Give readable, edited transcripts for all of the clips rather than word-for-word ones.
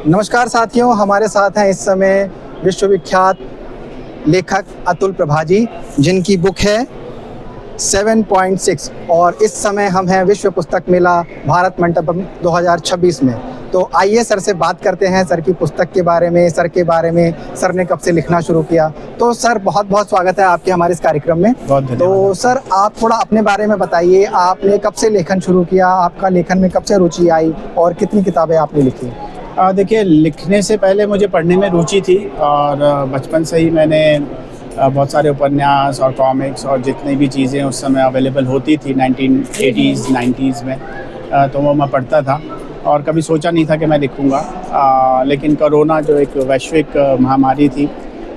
नमस्कार साथियों, हमारे साथ हैं इस समय विश्वविख्यात लेखक अतुल प्रभा जी, जिनकी बुक है 7.6 और इस समय हम हैं विश्व पुस्तक मेला भारत मंडपम 2026 में। तो आइए सर से बात करते हैं, सर की पुस्तक के बारे में, सर के बारे में, सर ने कब से लिखना शुरू किया। तो सर बहुत बहुत स्वागत है आपके हमारे इस कार्यक्रम में। तो सर आप थोड़ा अपने बारे में बताइए, आपने कब से लेखन शुरू किया, आपका लेखन में कब से रुचि आई और कितनी किताबें आपने लिखी? देखिए, लिखने से पहले मुझे पढ़ने में रुचि थी और बचपन से ही मैंने बहुत सारे उपन्यास और कॉमिक्स और जितनी भी चीज़ें उस समय अवेलेबल होती थी 1980s 90s में, तो वो मैं पढ़ता था और कभी सोचा नहीं था कि मैं लिखूँगा। लेकिन कोरोना जो एक वैश्विक महामारी थी,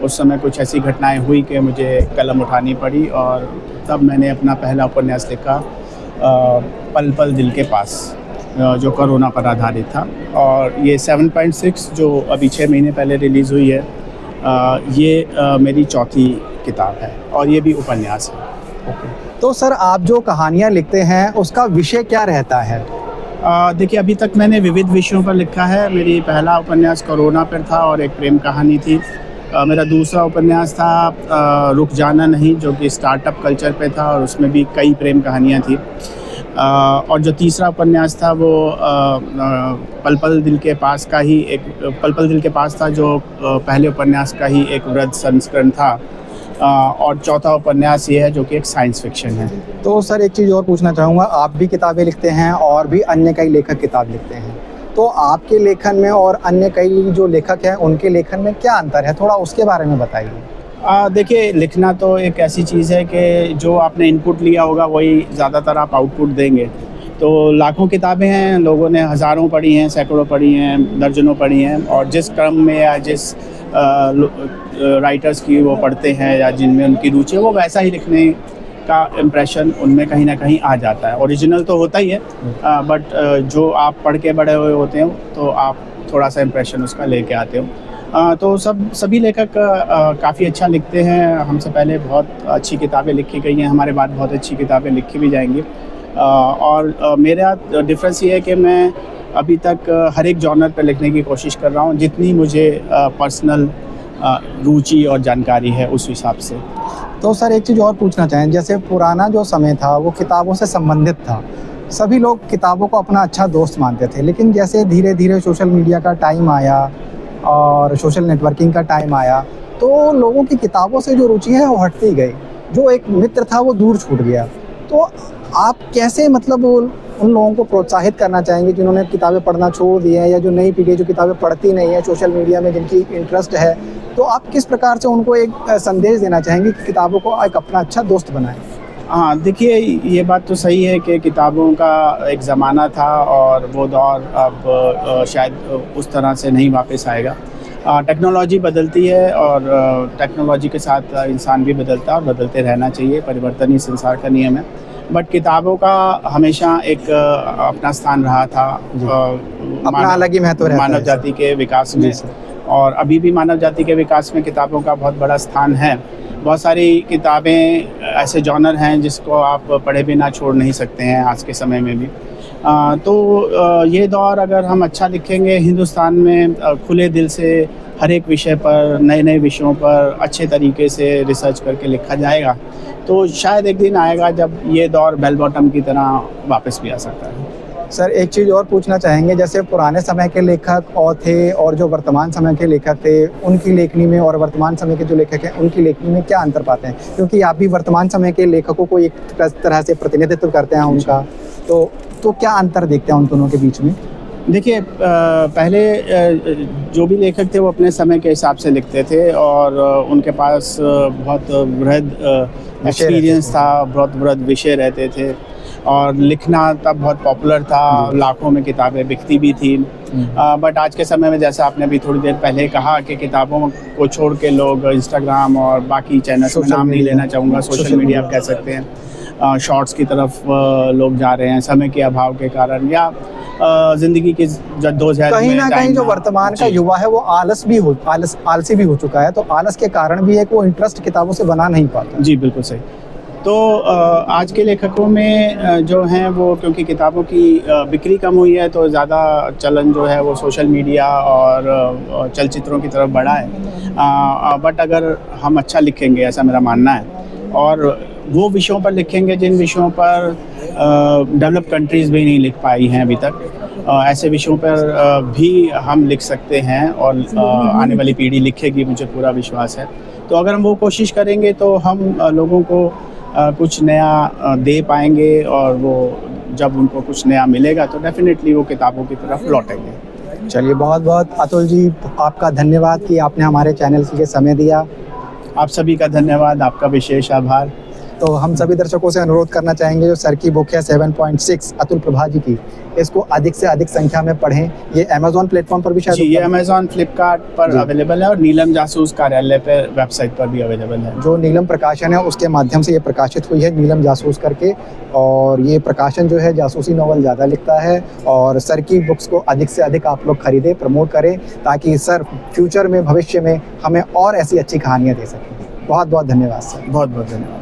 उस समय कुछ ऐसी घटनाएं हुई कि मुझे कलम उठानी पड़ी और तब मैंने अपना पहला उपन्यास लिखा, पल पल दिल के पास, जो कोरोना पर आधारित था। और ये 7.6 जो अभी 6 महीने पहले रिलीज़ हुई है, ये मेरी चौथी किताब है और ये भी उपन्यास है। तो सर आप जो कहानियाँ लिखते हैं उसका विषय क्या रहता है? देखिए, अभी तक मैंने विविध विषयों पर लिखा है। मेरी पहला उपन्यास कोरोना पर था और एक प्रेम कहानी थी। मेरा दूसरा उपन्यास था रुक जाना नहीं, जो कि स्टार्टअप कल्चर पे था और उसमें भी कई प्रेम कहानियाँ थी। और जो तीसरा उपन्यास था वो पल पल दिल के पास का ही एक पल पल दिल के पास था, जो पहले उपन्यास का ही एक वृद्ध संस्करण था। और चौथा उपन्यास ये है जो कि एक साइंस फिक्शन है। तो सर एक चीज़ और पूछना चाहूँगा, आप भी किताबें लिखते हैं और भी अन्य कई लेखक किताब लिखते हैं, तो आपके लेखन में और अन्य कई जो लेखक हैं उनके लेखन में क्या अंतर है, थोड़ा उसके बारे में बताइए। देखिए, लिखना तो एक ऐसी चीज़ है कि जो आपने इनपुट लिया होगा वही ज़्यादातर आप आउटपुट देंगे। तो लाखों किताबें हैं, लोगों ने हज़ारों पढ़ी हैं, सैकड़ों पढ़ी हैं, दर्जनों पढ़ी हैं, और जिस क्रम में या जिस राइटर्स की वो पढ़ते हैं या जिनमें उनकी रुचि है, वो वैसा ही लिखने का इम्प्रेशन उनमें कहीं ना कहीं आ जाता है। ओरिजिनल तो होता ही है, बट जो आप पढ़ के बड़े हुए होते हो तो आप थोड़ा सा इम्प्रेशन उसका लेके आते हो। तो सभी लेखक काफ़ी अच्छा लिखते हैं। हमसे पहले बहुत अच्छी किताबें लिखी गई हैं, हमारे बाद बहुत अच्छी किताबें लिखी भी जाएंगी। और मेरा डिफरेंस ये है कि मैं अभी तक हर एक जॉनर पर लिखने की कोशिश कर रहा हूँ, जितनी मुझे पर्सनल रुचि और जानकारी है उस हिसाब से। तो सर एक चीज़ और पूछना चाहें, जैसे पुराना जो समय था वो किताबों से संबंधित था, सभी लोग किताबों को अपना अच्छा दोस्त मानते थे, लेकिन जैसे धीरे धीरे सोशल मीडिया का टाइम आया और सोशल नेटवर्किंग का टाइम आया, तो लोगों की किताबों से जो रुचि है वो हटती गई, जो एक मित्र था वो दूर छूट गया। तो आप कैसे मतलब उन लोगों को प्रोत्साहित करना चाहेंगे जिन्होंने किताबें पढ़ना छोड़ दी है, या जो नई पीढ़ी जो किताबें पढ़ती नहीं है, सोशल मीडिया में जिनकी इंटरेस्ट है, तो आप किस प्रकार से उनको एक संदेश देना चाहेंगे कि किताबों को एक अपना अच्छा दोस्त बनाएं? हाँ, देखिए, ये बात तो सही है कि किताबों का एक ज़माना था और वो दौर अब शायद उस तरह से नहीं वापस आएगा। टेक्नोलॉजी बदलती है और टेक्नोलॉजी के साथ इंसान भी बदलता है और बदलते रहना चाहिए, परिवर्तन ही संसार का नियम है। बट किताबों का हमेशा एक अपना स्थान रहा था, अपना अलग ही महत्व रहता है मानव जाति के विकास में, और अभी भी मानव जाति के विकास में किताबों का बहुत बड़ा स्थान है। बहुत सारी किताबें ऐसे जॉनर हैं जिसको आप पढ़े बिना छोड़ नहीं सकते हैं आज के समय में भी। तो ये दौर अगर हम अच्छा लिखेंगे, हिंदुस्तान में खुले दिल से हर एक विषय पर, नए नए विषयों पर अच्छे तरीके से रिसर्च करके लिखा जाएगा, तो शायद एक दिन आएगा जब ये दौर बेल बॉटम की तरह वापस भी आ सकता है। सर एक चीज़ और पूछना चाहेंगे, जैसे पुराने समय के लेखक और थे और जो वर्तमान समय के लेखक थे, उनकी लेखनी में और वर्तमान समय के जो लेखक हैं उनकी लेखनी में क्या अंतर पाते हैं? क्योंकि आप भी वर्तमान समय के लेखकों को एक तरह से प्रतिनिधित्व करते हैं उनका, तो क्या अंतर देखते हैं उन दोनों के बीच में? देखिए, पहले जो भी लेखक थे वो अपने समय के हिसाब से लिखते थे और उनके पास बहुत वृहद एक्सपीरियंस था, बहुत वृहद विषय रहते थे और लिखना तब बहुत पॉपुलर था, लाखों में किताबें बिकती भी थी। बट आज के समय में, जैसा आपने अभी थोड़ी देर पहले कहा कि किताबों को छोड़ के लोग इंस्टाग्राम और बाकी चैनल्स में, नाम नहीं लेना चाहूँगा, सोशल मीडिया आप कह सकते हैं, शॉर्ट्स की तरफ लोग जा रहे हैं समय के अभाव के कारण, या ज़िंदगी की जद्दोजहद में कहीं ना कहीं जो वर्तमान का युवा है वो आलसी भी हो चुका है, तो आलस के कारण भी है कि वो इंटरेस्ट किताबों से बना नहीं पाता। जी, बिल्कुल सही। तो आज के लेखकों में जो हैं वो, क्योंकि किताबों की बिक्री कम हुई है तो ज़्यादा चलन जो है वो सोशल मीडिया और चलचित्रों की तरफ बढ़ा है। बट अगर हम अच्छा लिखेंगे, ऐसा मेरा मानना है, और वो विषयों पर लिखेंगे जिन विषयों पर डेवलप कंट्रीज़ भी नहीं लिख पाई हैं अभी तक, ऐसे विषयों पर भी हम लिख सकते हैं और आने वाली पीढ़ी लिखेगी, मुझे पूरा विश्वास है। तो अगर हम वो कोशिश करेंगे तो हम लोगों को कुछ नया दे पाएंगे, और वो जब उनको कुछ नया मिलेगा तो डेफिनेटली वो किताबों की तरफ लौटेंगे। चलिए, बहुत बहुत अतुल जी आपका धन्यवाद कि आपने हमारे चैनल के लिए समय दिया। आप सभी का धन्यवाद, आपका विशेष आभार। तो हम सभी दर्शकों से अनुरोध करना चाहेंगे, जो सर की बुक है 7.6 अतुल प्रभा जी की, इसको अधिक से अधिक संख्या में पढ़ें। ये अमेज़ॉन प्लेटफॉर्म पर भी शायद जी, ये अमेज़ॉन, फ्लिपकार्ट पर अवेलेबल है, और नीलम जासूस कार्यालय पे वेबसाइट पर भी अवेलेबल है। जो नीलम प्रकाशन है उसके माध्यम से ये प्रकाशित हुई है, नीलम जासूस करके। और ये प्रकाशन जो है जासूसी नॉवल ज़्यादा लिखता है, और सर की बुक्स को अधिक से अधिक आप लोग खरीदें, प्रमोट करें, ताकि सर फ्यूचर में, भविष्य में हमें और ऐसी अच्छी कहानियाँ दे सकें। बहुत बहुत धन्यवाद सर। बहुत बहुत धन्यवाद।